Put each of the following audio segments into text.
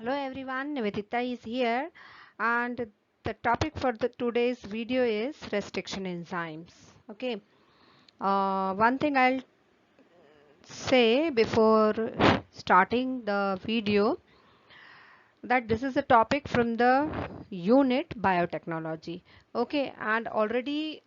Hello everyone, Nivedita is here and the topic for the today's video is restriction enzymes. Okay, one thing I'll say before starting the video that this is a topic from the unit biotechnology. Okay, and already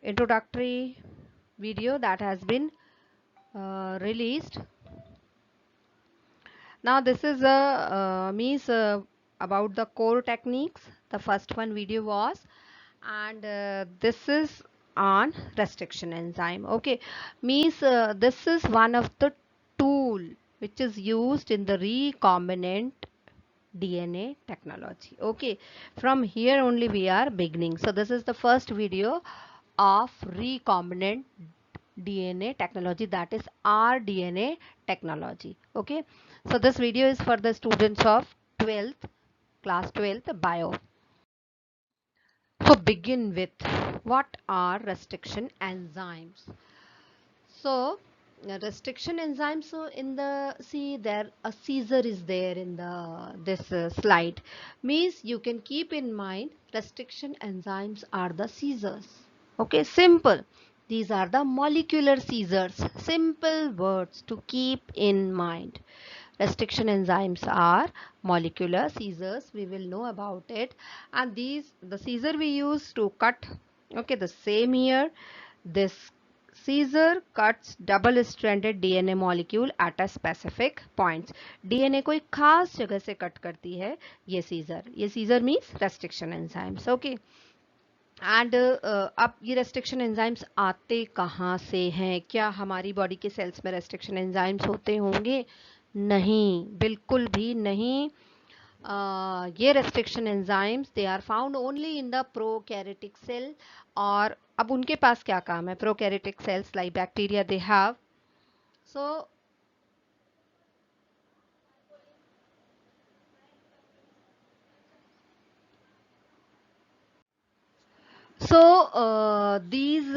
introductory video that has been released. Now this is a means about the core techniques. The first one video was, and this is on restriction enzyme. Okay, means this is one of the tool which is used in the recombinant DNA technology. Okay, from here only we are beginning. So this is the first video of recombinant DNA technology, that is rDNA technology. Okay, so this video is for the students of 12th class 12th bio. So begin with, what are restriction enzymes? So restriction enzymes, so in the see there a Caesar is there in the this slide, means you can keep in mind restriction enzymes are the Caesars. Okay, simple, these are the molecular Caesars, simple words to keep in mind. Restriction enzymes are molecular Caesars, we will know about it. And these the Caesar we use to cut, okay, the same here this Caesar cuts double stranded DNA molecule at a specific points. DNA को एक खास जगह से cut करती है ये Caesar means restriction enzymes. Okay, and अब ये रेस्ट्रिक्शन एंजाइम्स आते कहाँ से हैं? क्या हमारी बॉडी के सेल्स में रेस्ट्रिक्शन एंजाइम्स होते होंगे? नहीं, बिल्कुल भी नहीं. ये restriction enzymes they are found only in the prokaryotic cell. और अब उनके पास क्या काम है? Prokaryotic cells like bacteria they have. So these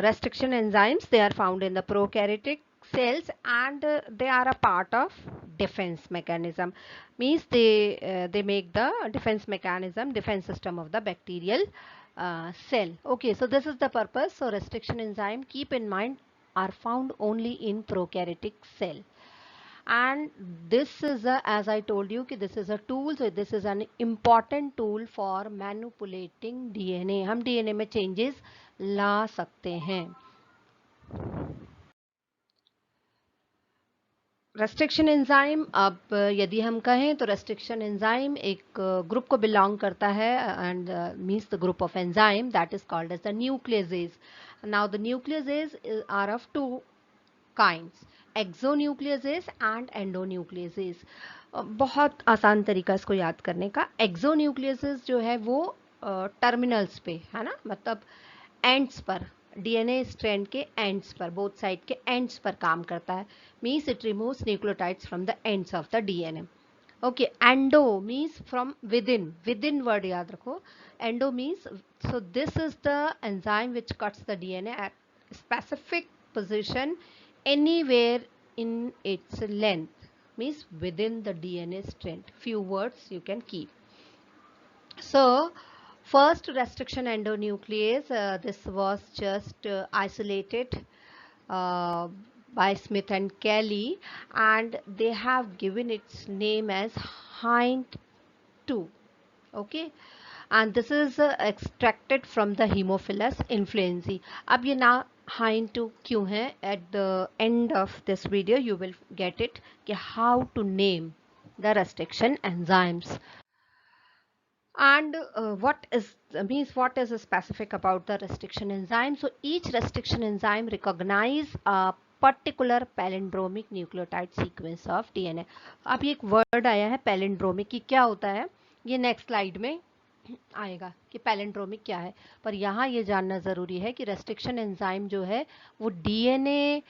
restriction enzymes, they are found in the prokaryotic cells, and they are a part of defense mechanism. Means they make the defense system of the bacterial cell. Okay, so this is the purpose. So restriction enzyme, keep in mind, are found only in prokaryotic cell. And this is a, as I told you कि this is a tool, so this is an important tool for manipulating DNA. हम DNA में changes ला सकते हैं. Restriction enzyme, अब यदि हम कहें तो रेस्ट्रिक्शन एंजाइम एक ग्रुप को बिलोंग करता है, and means the group of enzyme that is called as the nucleases. Now the nucleases are of two kinds, exonucleases and endonucleases. बहुत आसान तरीका इसको याद करने का. exonucleases जो है वो टर्मिनल्स पे है ना, मतलब एंड्स पर, डीएनए स्ट्रैंड के एंड्स पर, बोथ साइड के एंड्स पर काम करता है. Means it removes nucleotides from the ends of the DNA. Okay, endo means from within, within word याद रखो. Endo means, so this is the enzyme which cuts the DNA at specific position anywhere in its length, means within the DNA strand. Few words you can keep. So first restriction endonuclease, this was just isolated uh, by Smith and Kelly, and they have given its name as Hind 2. Okay, and this is extracted from the Haemophilus influenzae. अब ये ना hind 2 क्यों है? At the end of this video you will get it कि how to name the restriction enzymes. And what is specific about the restriction enzyme? So each restriction enzyme recognize a particular palindromic nucleotide sequence of DNA. अब ये एक word आया है palindromic, की क्या होता है ये नेक्स्ट स्लाइड में आएगा कि पैलेंड्रोमिक क्या है, पर यहाँ ये जानना ज़रूरी है कि रेस्ट्रिक्शन एंजाइम जो है वो डीएनए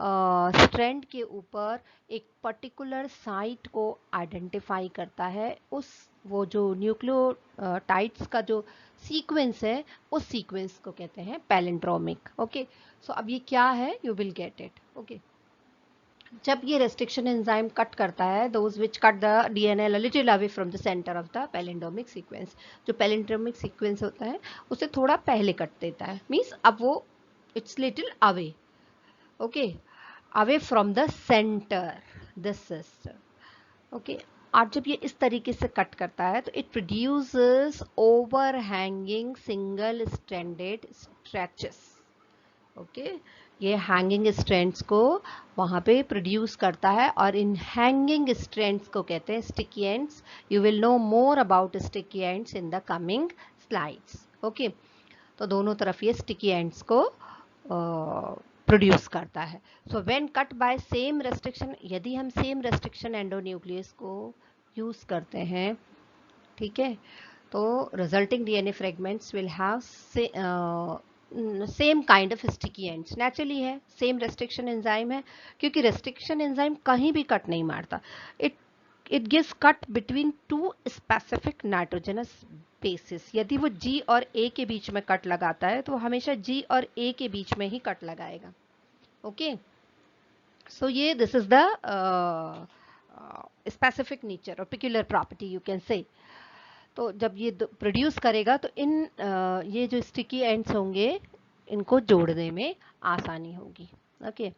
स्ट्रैंड के ऊपर एक पर्टिकुलर साइट को आइडेंटिफाई करता है. उस वो जो न्यूक्लियोटाइड्स का जो सीक्वेंस है उस सीक्वेंस को कहते हैं पैलेंड्रोमिक. ओके, सो अब ये क्या है, you will get it. Okay, जब ये रेस्ट्रिक्शन एंजाइम कट करता है, those which cut the DNA little away from the centre of the palindromic sequence, जो पैलिंड्रोमिक सीक्वेंस होता है उसे थोड़ा पहले कट देता है, मीन्स अब वो it's little away, okay, away from the centre, this is okay. और जब ये इस तरीके से कट करता है तो it produces overhanging single stranded stretches, okay, ये हैंगिंग स्ट्रैंड्स को वहां पे प्रोड्यूस करता है, और इन हैंगिंग स्ट्रैंड्स को कहते हैं sticky ends. You will know more about sticky ends in the coming slides, okay. तो दोनों तरफ ये स्टिकी एंड्स को प्रोड्यूस करता है। So when cut by same restriction, यदि हम सेम रेस्ट्रिक्शन एंडोन्यूक्लियस को यूज करते हैं, ठीक है, तो resulting DNA fragments will have same kind of sticky ends. Naturally है, सेम रेस्ट्रिक्शन एंजाइम है, क्योंकि रेस्ट्रिक्शन एंजाइम कहीं भी कट नहीं मारता, it it gives cut between two specific nitrogenous bases. यदि वो जी और ए के बीच में कट लगाता है तो वो हमेशा जी और ए के बीच में ही कट लगाएगा, ओके। सो ये this is the specific nature और peculiar property you can say. तो जब ये प्रोड्यूस करेगा तो इन ये जो स्टिकी एंड्स होंगे इनको जोड़ने में आसानी होगी, okay.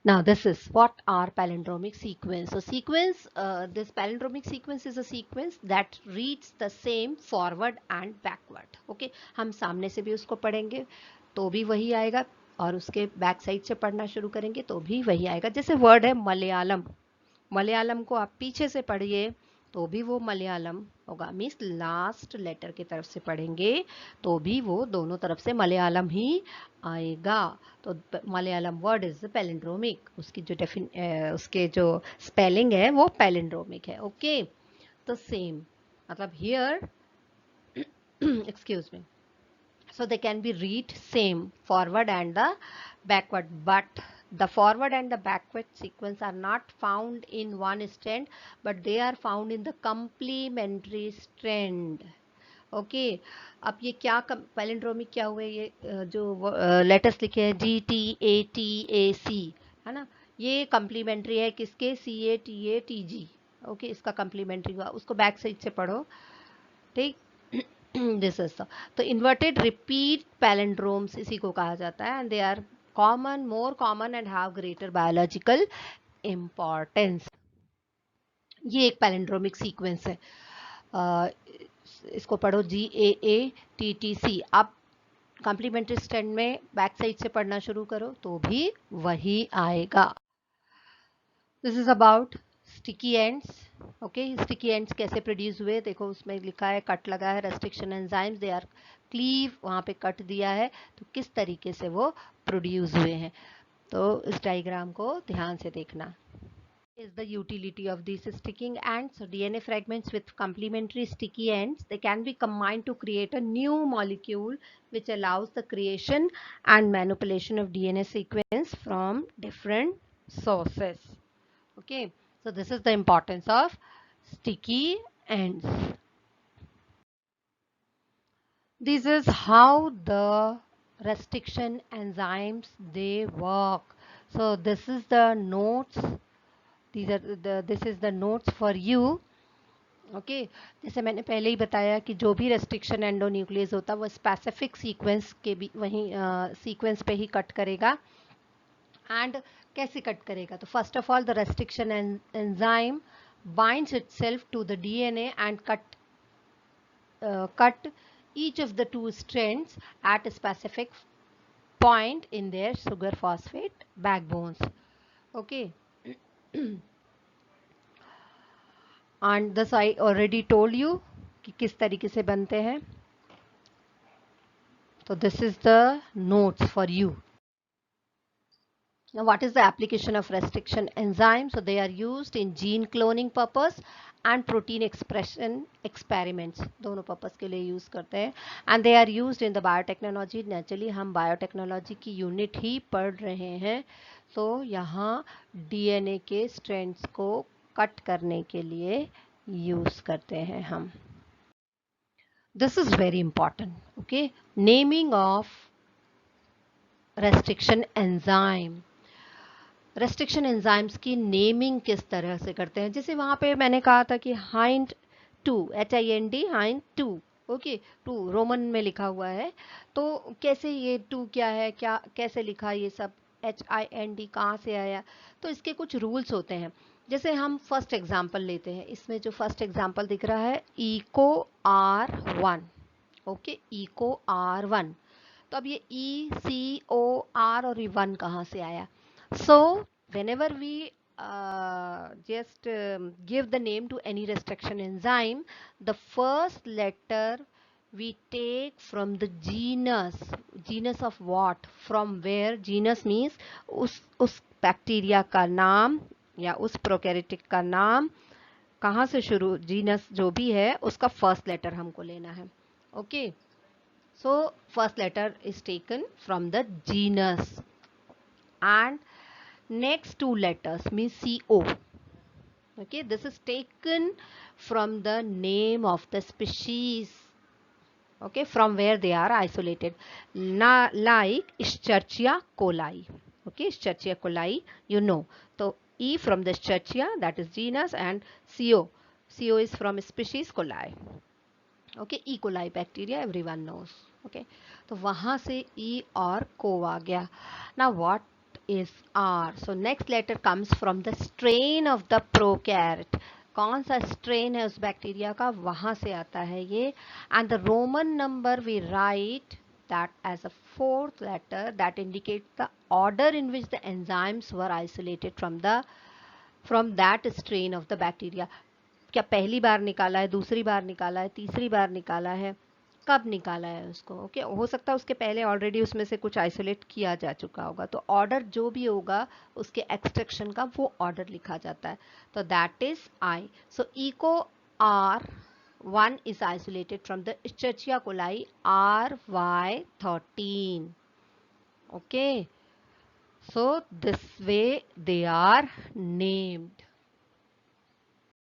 Now this is what are palindromic sequence. So sequence, this palindromic sequence is a sequence that reads the same forward and backward. Okay, हम सामने से भी उसको पढ़ेंगे तो भी वही आएगा, और उसके बैक साइड से पढ़ना शुरू करेंगे तो भी वही आएगा। जैसे वर्ड है मलयालम, मलयालम को आप पीछे से पढ़िए तो भी वो मलयालम होगा, मीन्स लास्ट लेटर की तरफ से पढ़ेंगे तो भी वो दोनों तरफ से मलयालम ही आएगा। तो मलयालम वर्ड इज पैलिंड्रोमिक, उसकी जो उसके जो स्पेलिंग है वो पैलिंड्रोमिक है, ओके। तो सेम मतलब here excuse me, so they can be read same forward and the backward, but the forward and the backward sequence are not found in one strand, but they are found in the complementary strand, okay. अब ये क्या palindromic क्या हुए, ये जो letters लिखे हैं G T A सी, है ना, ये कंप्लीमेंट्री है किसके, C A T G, okay, इसका कंप्लीमेंट्री हुआ, उसको बैक साइड से पढ़ो, ठीक। दिस इज तो इन्वर्टेड रिपीट पैलिंड्रोम्स इसी को कहा जाता है, and they are common, more common and have greater biological importance. ये एक पैलिंड्रोमिक सीक्वेंस है, इसको पढ़ो जी ए टी सी। आप कॉम्प्लीमेंट्री स्टैंड में बैक साइड से पढ़ना शुरू करो तो भी वही आएगा। This is about sticky ends, okay. Sticky ends कैसे प्रोड्यूस हुए, देखो उसमें लिखा है कट लगा है, restriction enzymes they are cleave, वहां पे कट दिया है, तो किस तरीके से वो प्रोड्यूस हुए हैं, तो इस डायग्राम को ध्यान से देखना। Is the utility of these sticking ends. So DNA fragments with complementary sticky ends, they can be combined to create a new molecule which allows the creation and manipulation of DNA sequence from different sources, okay. So this is the importance of sticky ends. This is how the restriction enzymes they work. So this is the notes, these are this is the notes for you, okay. जैसे मैंने पहले ही बताया कि जो भी restriction endonuclease होता है वो स्पेसिफिक सीक्वेंस के भी वहीं सीक्वेंस पे ही कट करेगा, एंड कैसे कट करेगा, तो first of all the restriction enzyme binds itself to the DNA and cut each of the two strands at a specific point in their sugar phosphate backbones, okay. And this I already told you कि किस तरीके से बनते हैं, so this is the notes for you. Now what is the application of restriction enzymes? So they are used in gene cloning purpose and protein expression experiments, दोनों purpose के लिए use करते हैं, and they are used in the biotechnology. Naturally हम biotechnology की unit ही पढ़ रहे हैं, तो यहाँ डीएनए के स्ट्रैंड्स को कट करने के लिए यूज करते हैं हम। This is very important, okay. Naming of restriction enzyme. Restriction enzymes की नेमिंग किस तरह से करते हैं, जैसे वहां पे मैंने कहा था कि hind 2, HIND hind 2, okay 2 Roman में लिखा हुआ है, तो कैसे ये 2 क्या है, क्या कैसे लिखा ये सब, HIND कहाँ से आया, तो इसके कुछ रूल्स होते हैं। जैसे हम फर्स्ट एग्जांपल लेते हैं, इसमें जो फर्स्ट एग्जांपल दिख रहा है eco R1, okay eco R1, तो अब ये ECOR और ये 1 कहाँ से आया? So whenever we just give the name to any restriction enzyme, the first letter we take from the genus. Genus of what? From where? Genus means उस bacteria का नाम या उस प्रोकैरियोटिक का नाम कहाँ से शुरू, जीनस जो भी है उसका फर्स्ट लेटर हमको लेना है, okay. So first letter is taken from the genus and next two letters means CO. Okay, this is taken from the name of the species. Okay, from where they are isolated. Like Escherichia coli. Okay, Escherichia coli, you know. So E from the Escherichia, that is genus, and CO. CO is from species coli. Okay, E. coli bacteria everyone knows. Okay, तो वहां से E और Co आ गया. Now what is R? So next letter comes from the strain of the prokaryote. कौन सा strain है उस bacteria का, वहां से आता है ये. And the Roman number we write that as a fourth letter that indicates the order in which the enzymes were isolated from that strain of the bacteria. क्या पहली बार निकाला है, दूसरी बार निकाला है, तीसरी बार निकाला है, कब निकाला है उसको, ओके हो सकता है उसके पहले ऑलरेडी उसमें से कुछ आइसोलेट किया जा चुका होगा, तो ऑर्डर जो भी होगा उसके एक्सट्रैक्शन का वो ऑर्डर लिखा जाता है, तो that is I. So eco R1 is isolated from the Escherichia coli RY13. Okay, so this way they are named.